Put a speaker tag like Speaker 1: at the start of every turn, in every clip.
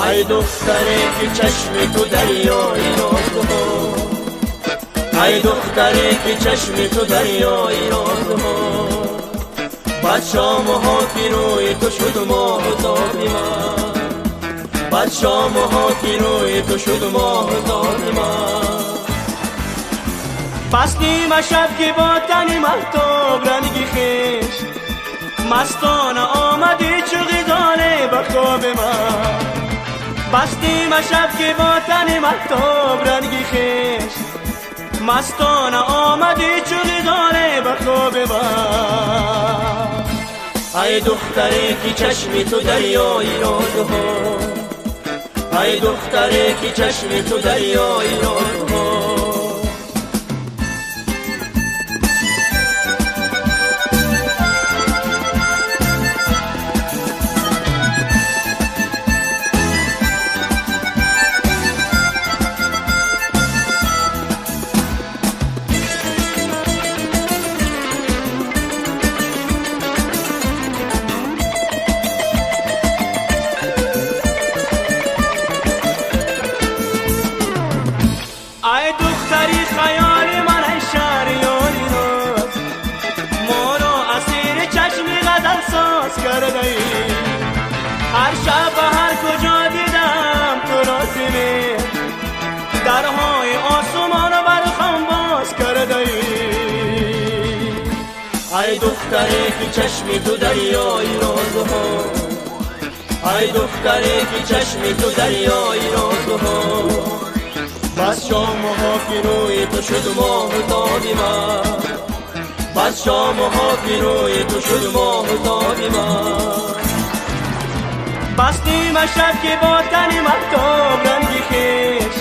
Speaker 1: ای دختره که چشم تو دریای نازها، ای دختره که چشم تو دریای نازها، بعد شام ها که روی تو شد ماهتاب من، بعد شام ها که روی تو شد ماهتاب من. بستی شب که با تن مهتاب رنگی خیش، مستانه آمدی چو غزاله به خواب من. بستی شب که با تن مهتاب رنگی خیش، مستانه آمدی چو غزاله به خواب من. ای دختره که چشم تو دریای نازها، ای دختره که چشم تو دریای نازها. ای دختری خیال من ای شهریاری راز، ما را اسیر چشم غزل ساز کرده ای. هر شب و هر کجا دیدم تو را زمین، درهای آسمان را بر خم باز کرده ای. ای دختری که چشم تو دریای رازها، ای دختری که چشم تو دریای رازها، بس شام ها که روی تو شد ماهتاب من، بس شام ها که روی تو شد ماهتاب من. بستی شب که با تن مهتاب رنگی خیش،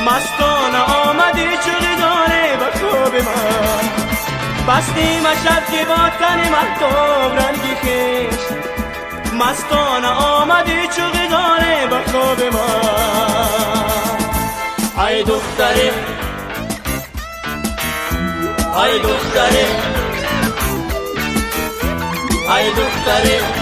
Speaker 1: مستانه آمدی چو غزاله به خواب من. بستی شب که با تن مهتاب رنگی خیش، مستانه آمدی چو غزاله به خواب من. ای دختره، ای دختره، ای دختره.